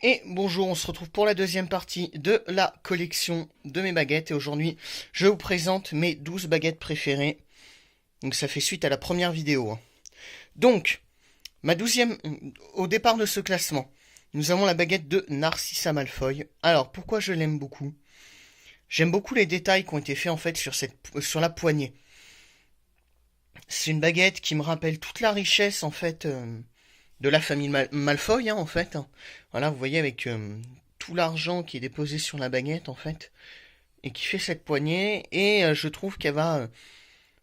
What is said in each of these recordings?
Et bonjour, on se retrouve pour la deuxième partie de la collection de mes baguettes. Et aujourd'hui, je vous présente mes 12 baguettes préférées. Donc ça fait suite à la première vidéo, hein. Donc, ma douzième, au départ de ce classement, nous avons la baguette de Narcissa Malfoy. Alors, pourquoi je l'aime beaucoup? J'aime beaucoup les détails qui ont été faits en fait sur la poignée. C'est une baguette qui me rappelle toute la richesse en fait de la famille Malfoy, hein, en fait, hein. Voilà, vous voyez avec tout l'argent qui est déposé sur la baguette, en fait, et qui fait cette poignée. Et je trouve qu'elle va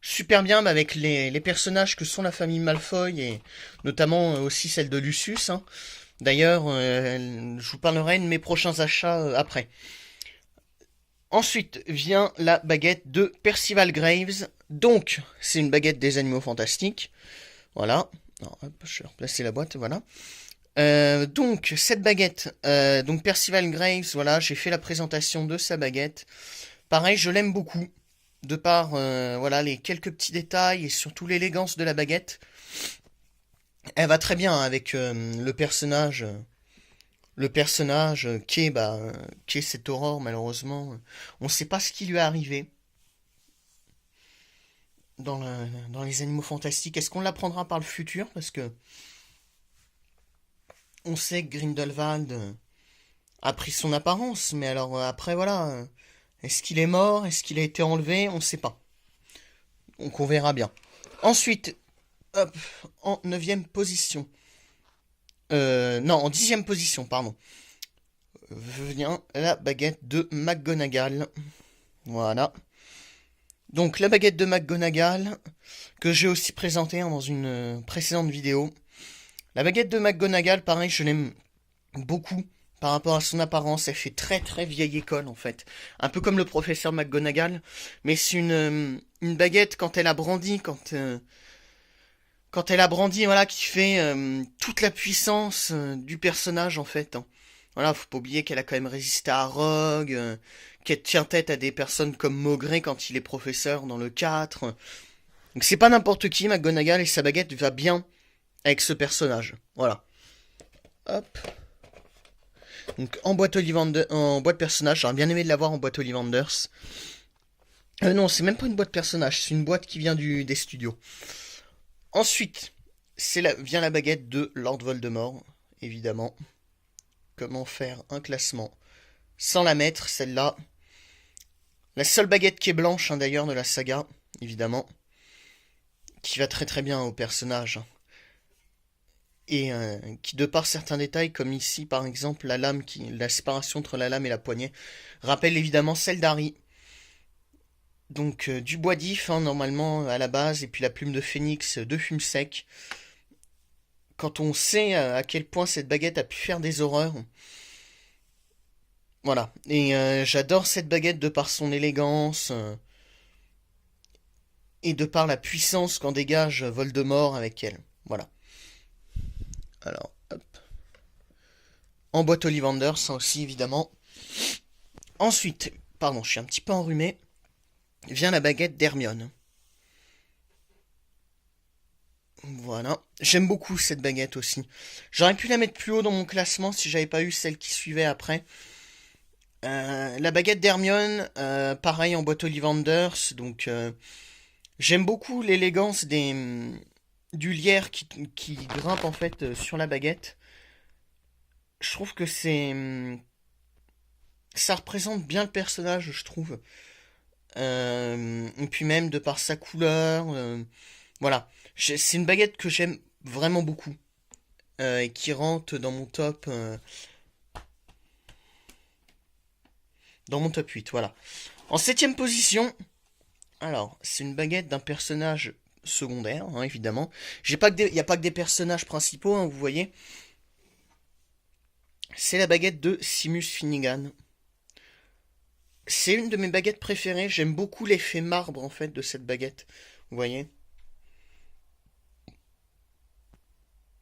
super bien avec les personnages que sont la famille Malfoy, et notamment aussi celle de Lucius, hein. D'ailleurs, je vous parlerai de mes prochains achats après. Ensuite vient la baguette de Percival Graves. Donc, c'est une baguette des animaux fantastiques. Voilà. Alors, hop, je vais replacer la boîte, voilà. Donc, cette baguette, donc Percival Graves, voilà, j'ai fait la présentation de sa baguette. Pareil, je l'aime beaucoup, de par, voilà, les quelques petits détails et surtout l'élégance de la baguette. Elle va très bien avec le personnage qui est cette Aurore, malheureusement. On ne sait pas ce qui lui est arrivé dans les animaux fantastiques. Est-ce qu'on l'apprendra par le futur? Parce que on sait que Grindelwald a pris son apparence, mais alors après voilà, est-ce qu'il est mort? Est-ce qu'il a été enlevé? On ne sait pas. Donc on verra bien. Ensuite, hop, en neuvième position. Non, en dixième position, pardon. Vient la baguette de McGonagall. Voilà. Donc la baguette de McGonagall, que j'ai aussi présentée dans une précédente vidéo. La baguette de McGonagall, pareil, je l'aime beaucoup par rapport à son apparence. Elle fait très très vieille école en fait. Un peu comme le professeur McGonagall. Mais c'est une baguette quand elle a brandi, quand elle a brandi, voilà, qui fait toute la puissance du personnage en fait, hein. Voilà, faut pas oublier qu'elle a quand même résisté à Rogue, qu'elle tient tête à des personnes comme Maugrey quand il est professeur dans le 4. Donc c'est pas n'importe qui, McGonagall, et sa baguette va bien avec ce personnage. Voilà. Hop. Donc en boîte personnage, j'aurais bien aimé de l'avoir en boîte Ollivanders. Non, c'est même pas une boîte personnage, c'est une boîte qui vient des studios. Ensuite, vient la baguette de Lord Voldemort, évidemment. Comment faire un classement sans la mettre, celle-là. La seule baguette qui est blanche, hein, d'ailleurs, de la saga, évidemment. Qui va très très bien au personnage. Et qui, de par certains détails, comme ici, par exemple, la séparation entre la lame et la poignée, rappelle évidemment celle d'Harry. Donc, du bois d'if, hein, normalement, à la base, et puis la plume de phénix de fume sec. Quand on sait à quel point cette baguette a pu faire des horreurs. Voilà. Et j'adore cette baguette de par son élégance et de par la puissance qu'en dégage Voldemort avec elle. Voilà. Alors, hop. En boîte Ollivander, ça aussi évidemment. Ensuite, pardon, je suis un petit peu enrhumé, vient la baguette d'Hermione. Voilà. J'aime beaucoup cette baguette aussi. J'aurais pu la mettre plus haut dans mon classement si j'avais pas eu celle qui suivait après. La baguette d'Hermione, pareil en boîte Ollivanders, donc j'aime beaucoup l'élégance du lierre qui grimpe en fait sur la baguette. Je trouve que ça représente bien le personnage, je trouve. Et puis même de par sa couleur, voilà. C'est une baguette que j'aime vraiment beaucoup et qui rentre dans mon top 8, voilà. En septième position, alors, c'est une baguette d'un personnage secondaire, hein, évidemment. Il n'y a pas que des personnages principaux, hein, vous voyez. C'est la baguette de Seamus Finnegan. C'est une de mes baguettes préférées. J'aime beaucoup l'effet marbre, en fait, de cette baguette. Vous voyez?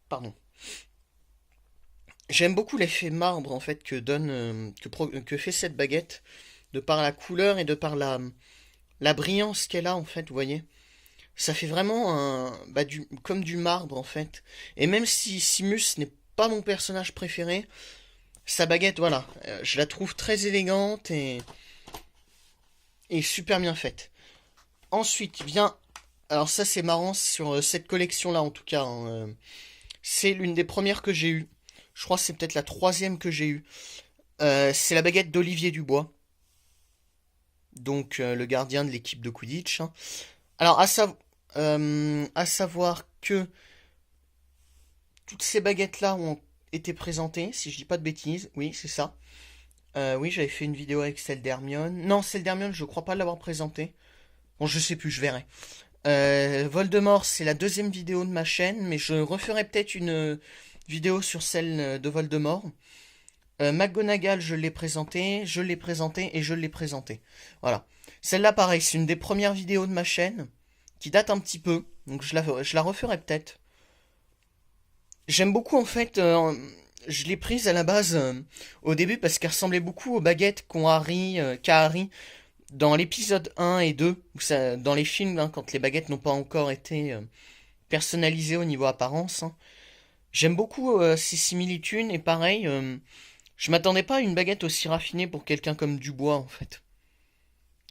Pardon. J'aime beaucoup l'effet marbre, en fait, que fait cette baguette. De par la couleur et de par la brillance qu'elle a, en fait, vous voyez? Ça fait vraiment comme du marbre en fait. Et même si Simus n'est pas mon personnage préféré, Sa baguette, voilà, je la trouve très élégante et super bien faite. Ensuite vient, alors ça c'est marrant sur cette collection-là en tout cas, hein, c'est l'une des premières que j'ai eues. Je crois que c'est peut-être la troisième que j'ai eue. C'est la baguette d'Olivier Dubois, donc le gardien de l'équipe de Quidditch, hein. Alors à savoir que toutes ces baguettes-là ont été présentées, si je dis pas de bêtises, oui c'est ça. Oui, j'avais fait une vidéo avec celle d'Hermione. Non, celle d'Hermione, je crois pas l'avoir présentée. Bon, je sais plus, je verrai. Voldemort, c'est la deuxième vidéo de ma chaîne, mais je referai peut-être une vidéo sur celle de Voldemort. McGonagall, je l'ai présenté et je l'ai présenté. Voilà. Celle-là, pareil, c'est une des premières vidéos de ma chaîne, qui date un petit peu, donc je la referai peut-être. J'aime beaucoup, en fait, je l'ai prise à la base au début parce qu'elle ressemblait beaucoup aux baguettes qu'a Harry dans l'épisode 1 et 2, dans les films, hein, quand les baguettes n'ont pas encore été personnalisées au niveau apparence, hein. J'aime beaucoup ces similitudes et pareil, je m'attendais pas à une baguette aussi raffinée pour quelqu'un comme Dubois en fait.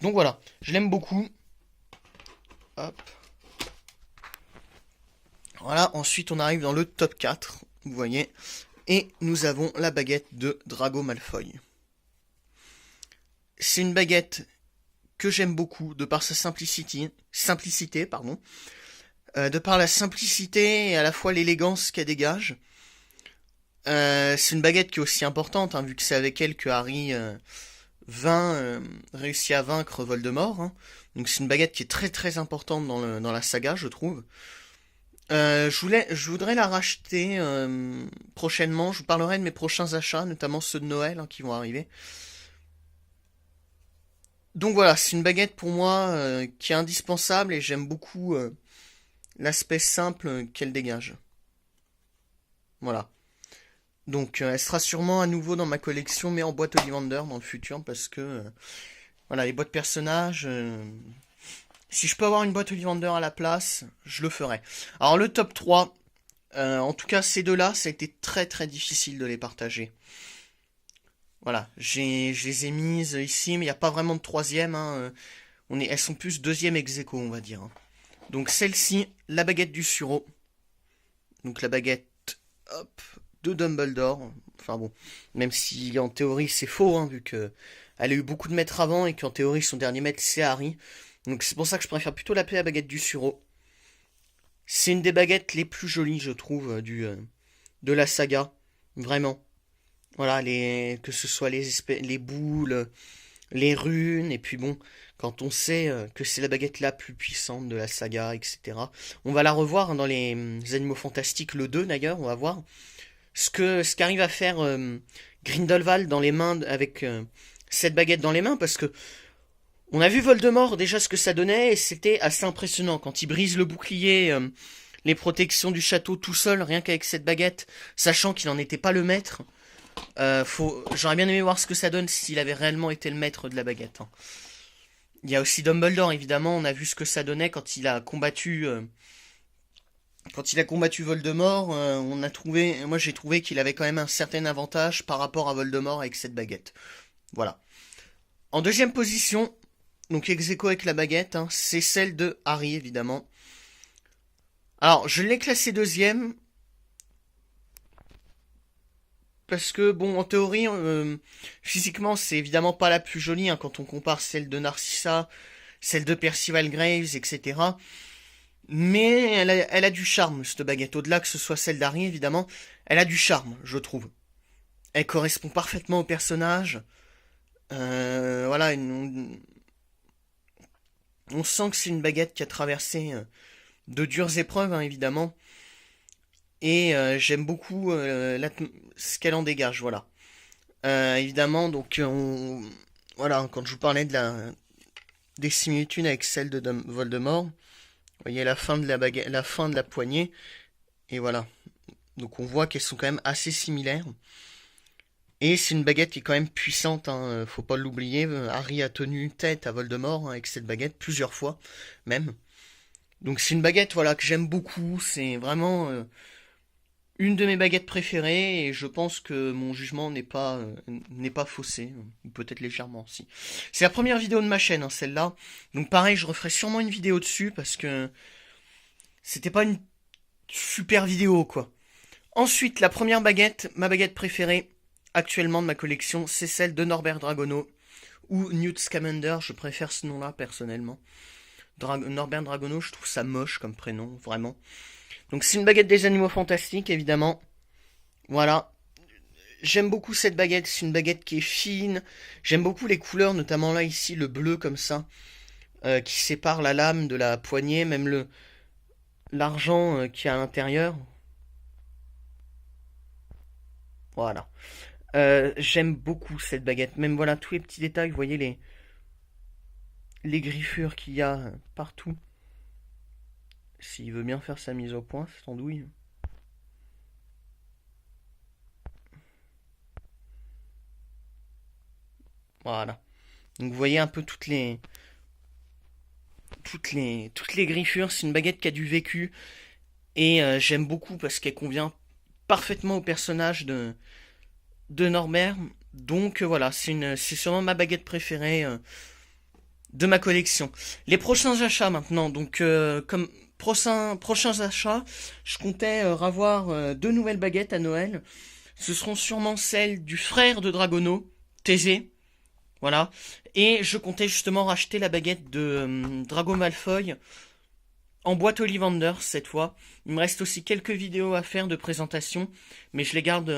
Donc voilà, je l'aime beaucoup. Hop. Voilà, ensuite on arrive dans le top 4, vous voyez. Et nous avons la baguette de Drago Malfoy. C'est une baguette que j'aime beaucoup de par sa simplicité, pardon. De par la simplicité et à la fois l'élégance qu'elle dégage. C'est une baguette qui est aussi importante, hein, vu que c'est avec elle que Harry réussit à vaincre Voldemort, hein. Donc c'est une baguette qui est très très importante dans la saga, je trouve. Je voudrais la racheter prochainement. Je vous parlerai de mes prochains achats, notamment ceux de Noël, hein, qui vont arriver. Donc voilà, c'est une baguette pour moi qui est indispensable et j'aime beaucoup l'aspect simple qu'elle dégage. Voilà. Donc elle sera sûrement à nouveau dans ma collection, mais en boîte Ollivander dans le futur, parce que voilà, les boîtes personnages, si je peux avoir une boîte Ollivander à la place, je le ferai. Alors le top 3, en tout cas ces deux-là, ça a été très très difficile de les partager. Voilà, je les ai mises ici, mais il n'y a pas vraiment de troisième, hein. Elles sont plus deuxième ex aequo, on va dire, hein. Donc celle-ci, la baguette du sureau. Donc la baguette, hop, de Dumbledore. Enfin bon, même si en théorie c'est faux, hein, vu que elle a eu beaucoup de maîtres avant et qu'en théorie son dernier maître c'est Harry. Donc c'est pour ça que je préfère plutôt l'appeler la baguette du sureau. C'est une des baguettes les plus jolies, je trouve, de la saga. Vraiment. Voilà, que ce soit les boules, les runes, et puis bon, quand on sait que c'est la baguette la plus puissante de la saga, etc. On va la revoir, hein, dans les Animaux Fantastiques, le 2 d'ailleurs, on va voir ce qu'arrive à faire Grindelwald dans les mains avec cette baguette dans les mains, parce que on a vu Voldemort déjà ce que ça donnait et c'était assez impressionnant quand il brise le bouclier, les protections du château tout seul, rien qu'avec cette baguette, sachant qu'il n'en était pas le maître. J'aurais bien aimé voir ce que ça donne s'il avait réellement été le maître de la baguette, hein. Il y a aussi Dumbledore, évidemment, on a vu ce que ça donnait quand il a combattu Voldemort. Moi j'ai trouvé qu'il avait quand même un certain avantage par rapport à Voldemort avec cette baguette. Voilà. En deuxième position, donc ex aequo avec la baguette, hein, c'est celle de Harry, évidemment. Alors, je l'ai classée deuxième, parce que, bon, en théorie, physiquement, c'est évidemment pas la plus jolie, hein, quand on compare celle de Narcissa, celle de Percival Graves, etc. Mais elle a du charme, cette baguette. Au-delà que ce soit celle d'Harry, évidemment, elle a du charme, je trouve. Elle correspond parfaitement au personnage. Voilà, on sent que c'est une baguette qui a traversé de dures épreuves, hein, évidemment. Et j'aime beaucoup ce qu'elle en dégage, voilà. Évidemment, donc, voilà, quand je vous parlais des similitudes avec celle de Voldemort, vous voyez la fin de la fin de la poignée, et voilà. Donc on voit qu'elles sont quand même assez similaires. Et c'est une baguette qui est quand même puissante, hein, faut pas l'oublier. Harry a tenu tête à Voldemort, hein, avec cette baguette plusieurs fois, même. Donc c'est une baguette, voilà, que j'aime beaucoup. C'est vraiment une de mes baguettes préférées et je pense que mon jugement n'est pas faussé, ou peut-être légèrement si. C'est la première vidéo de ma chaîne, hein, celle-là. Donc pareil, je referai sûrement une vidéo dessus parce que c'était pas une super vidéo quoi. Ensuite, la première baguette, ma baguette préférée actuellement de ma collection, c'est celle de Norbert Dragono ou Newt Scamander, je préfère ce nom-là personnellement. Norbert Dragono, je trouve ça moche comme prénom, vraiment. Donc c'est une baguette des animaux fantastiques, évidemment. Voilà. J'aime beaucoup cette baguette, c'est une baguette qui est fine. J'aime beaucoup les couleurs, notamment là ici, le bleu comme ça, qui sépare la lame de la poignée, même l'argent qui est à l'intérieur. Voilà. J'aime beaucoup cette baguette. Même voilà, tous les petits détails, vous voyez les griffures qu'il y a partout. S'il veut bien faire sa mise au point, cette andouille. Voilà. Donc vous voyez un peu toutes les griffures. C'est une baguette qui a du vécu. Et j'aime beaucoup parce qu'elle convient parfaitement au personnage de Norbert. Donc voilà, c'est sûrement ma baguette préférée de ma collection. Les prochains achats maintenant. Donc comme prochains achats, je comptais avoir deux nouvelles baguettes à Noël. Ce seront sûrement celles du frère de Dragono, Thésée. Voilà. Et je comptais justement racheter la baguette de Drago Malfoy en boîte Ollivander cette fois. Il me reste aussi quelques vidéos à faire de présentation, mais je les garde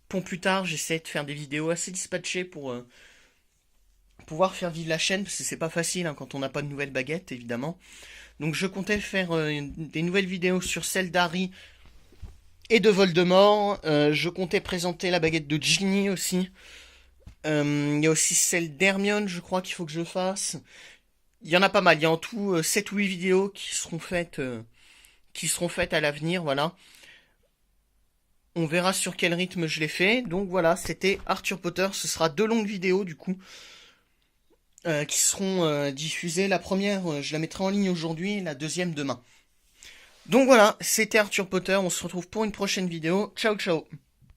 pour plus tard. J'essaie de faire des vidéos assez dispatchées pour pouvoir faire vivre la chaîne, parce que c'est pas facile hein, quand on n'a pas de nouvelles baguettes, évidemment. Donc je comptais faire des nouvelles vidéos sur celle d'Harry et de Voldemort. Je comptais présenter la baguette de Ginny aussi. Il y a aussi celle d'Hermione, je crois qu'il faut que je fasse. Il y en a pas mal, il y a en tout 7 ou 8 vidéos qui seront faites à l'avenir, voilà. On verra sur quel rythme je les fais. Donc voilà, c'était Arthur Potter. Ce sera deux longues vidéos du coup qui seront diffusées. La première, je la mettrai en ligne aujourd'hui, la deuxième demain. Donc voilà, c'était Arthur Potter. On se retrouve pour une prochaine vidéo. Ciao ciao.